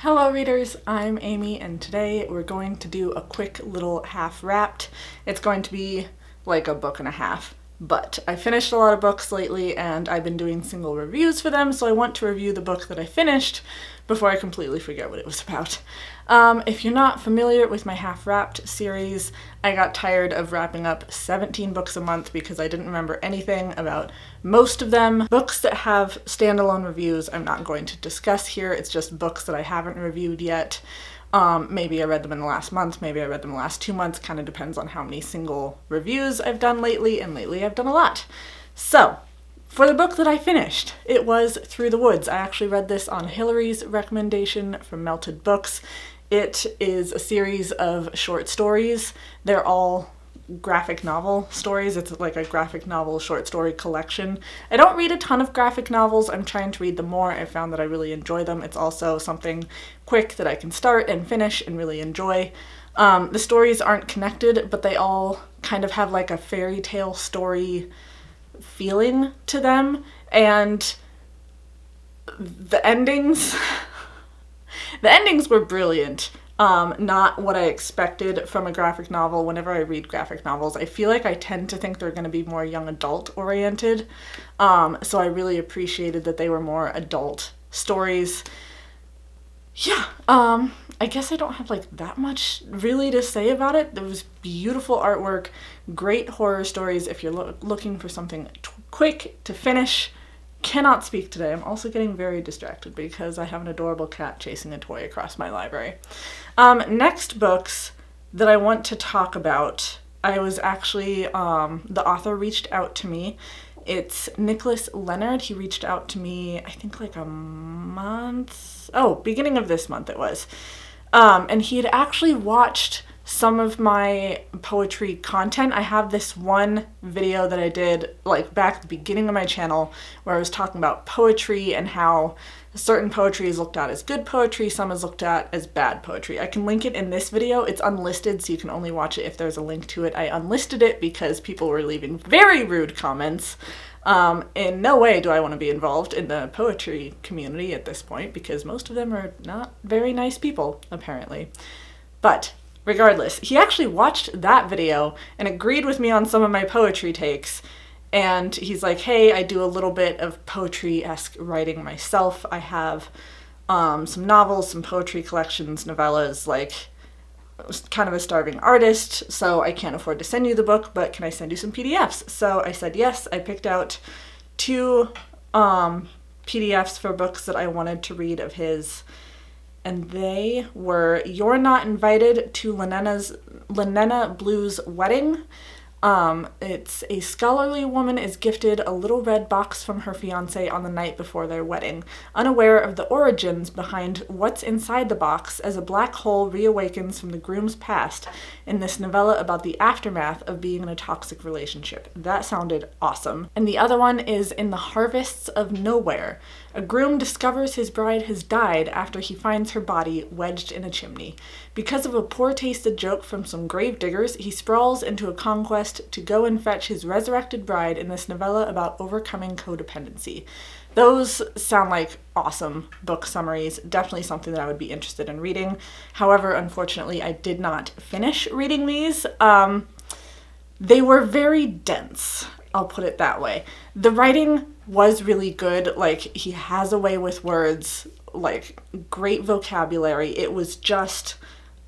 Hello readers, I'm Amy and today we're going to do a quick little half wrapped. It's going to be like a book and a half, but I finished a lot of books lately and I've been doing single reviews for them, so I want to review the book that I finished before I completely forget what it was about. If you're not familiar with my half wrapped series, I got tired of wrapping up 17 books a month because I didn't remember anything about most of them. Books that have standalone reviews I'm not going to discuss here. It's just books that I haven't reviewed yet. Maybe I read them in the last month, maybe I read them in the last 2 months, kind of depends on how many single reviews I've done lately, and lately I've done a lot. So, for the book that I finished, it was Through the Woods. I actually read this on Hillary's recommendation from Melted Books. It is a series of short stories. They're all graphic novel stories. It's like a graphic novel short story collection. I don't read a ton of graphic novels. I'm trying to read them more. I found that I really enjoy them. It's also something quick that I can start and finish and really enjoy. The stories aren't connected, but they all kind of have like a fairy tale story feeling to them, and the endings were brilliant. Not what I expected from a graphic novel. Whenever I read graphic novels, I feel like I tend to think they're going to be more young adult oriented. So I really appreciated that they were more adult stories. Yeah, I guess I don't have like that much really to say about it. There was beautiful artwork, great horror stories if you're looking for something quick to finish. Cannot speak today. I'm also getting very distracted because I have an adorable cat chasing a toy across my library. Next books that I want to talk about, I was actually, the author reached out to me. It's Nicholas Leonard. He reached out to me, I think like beginning of this month it was. And he had actually watched some of my poetry content. I have this one video that I did like back at the beginning of my channel where I was talking about poetry and how certain poetry is looked at as good poetry, some is looked at as bad poetry. I can link it in this video. It's unlisted, so you can only watch it if there's a link to it. I unlisted it because people were leaving very rude comments. In no way do I want to be involved in the poetry community at this point because most of them are not very nice people, apparently. But regardless, he actually watched that video and agreed with me on some of my poetry takes. And he's like, hey, I do a little bit of poetry-esque writing myself. I have some novels, some poetry collections, novellas, like kind of a starving artist, so I can't afford to send you the book, but can I send you some PDFs? So I said yes. I picked out 2 PDFs for books that I wanted to read of his, and they were You're Not Invited to Lenena Blue's Wedding. It's a scholarly woman is gifted a little red box from her fiancé on the night before their wedding, unaware of the origins behind what's inside the box as a black hole reawakens from the groom's past in this novella about the aftermath of being in a toxic relationship. That sounded awesome. And the other one is In the Harvests of Nowhere. A groom discovers his bride has died after he finds her body wedged in a chimney. Because of a poor-tasted joke from some grave diggers, he sprawls into a conquest to go and fetch his resurrected bride in this novella about overcoming codependency. Those sound like awesome book summaries, definitely something that I would be interested in reading. However, unfortunately, I did not finish reading these. They were very dense, I'll put it that way. The writing was really good, like he has a way with words, like great vocabulary. It was just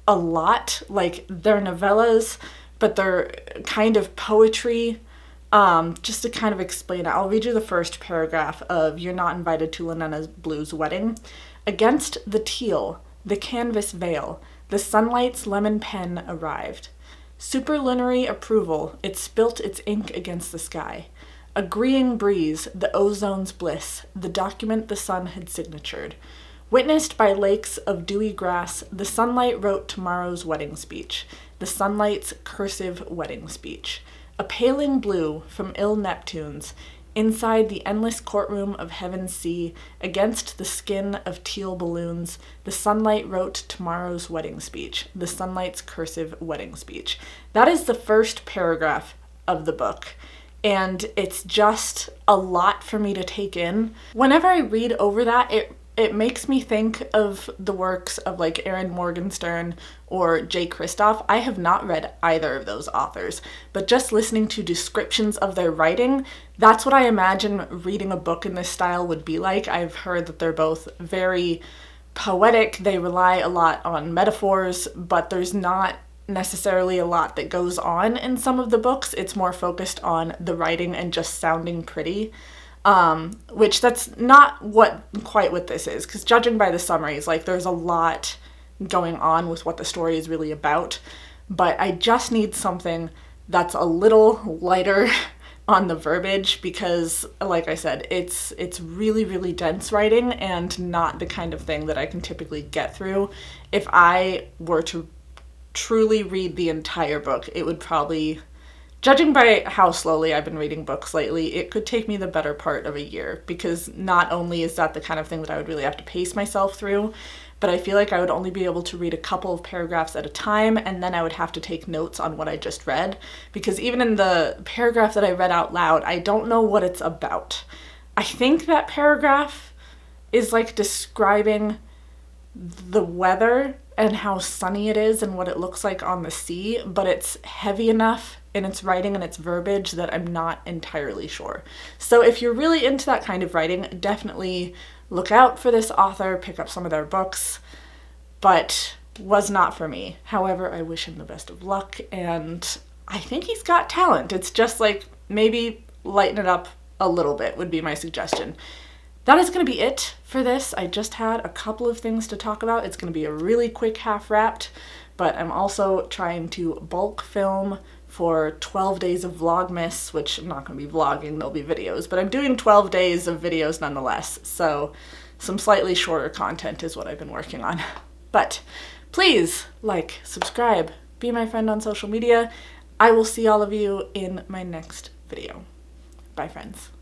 a lot, like they're novellas, but they're kind of poetry. Just to kind of explain it, I'll read you the first paragraph of You're Not Invited to Lenena Blue's Wedding. Against the teal, the canvas veil, the sunlight's lemon pen arrived. Superlunary approval, it spilt its ink against the sky. Agreeing breeze, the ozone's bliss, the document the sun had signatured. Witnessed by lakes of dewy grass, the sunlight wrote tomorrow's wedding speech, the sunlight's cursive wedding speech. A paling blue from ill Neptunes, inside the endless courtroom of heaven's sea, against the skin of teal balloons, the sunlight wrote tomorrow's wedding speech, the sunlight's cursive wedding speech. That is the first paragraph of the book. And it's just a lot for me to take in. Whenever I read over that, it it makes me think of the works of like Erin Morgenstern or Jay Kristoff. I have not read either of those authors, but just listening to descriptions of their writing, that's what I imagine reading a book in this style would be like. I've heard that they're both very poetic, they rely a lot on metaphors, but there's not necessarily a lot that goes on in some of the books. It's more focused on the writing and just sounding pretty. Which that's not quite what this is, because judging by the summaries, like there's a lot going on with what the story is really about, but I just need something that's a little lighter on the verbiage, because like I said, it's really, really dense writing and not the kind of thing that I can typically get through. If I were to truly read the entire book, it would probably, judging by how slowly I've been reading books lately, it could take me the better part of a year, because not only is that the kind of thing that I would really have to pace myself through, but I feel like I would only be able to read a couple of paragraphs at a time, and then I would have to take notes on what I just read, because even in the paragraph that I read out loud, I don't know what it's about. I think that paragraph is like describing the weather and how sunny it is and what it looks like on the sea, but it's heavy enough in its writing and its verbiage that I'm not entirely sure. So if you're really into that kind of writing, definitely look out for this author, pick up some of their books, but was not for me. However, I wish him the best of luck, and I think he's got talent. It's just like, maybe lighten it up a little bit would be my suggestion. That is going to be it for this. I just had a couple of things to talk about. It's going to be a really quick half-wrapped, but I'm also trying to bulk film for 12 days of Vlogmas, which I'm not going to be vlogging, there'll be videos, but I'm doing 12 days of videos nonetheless, so some slightly shorter content is what I've been working on. But please like, subscribe, be my friend on social media. I will see all of you in my next video. Bye, friends.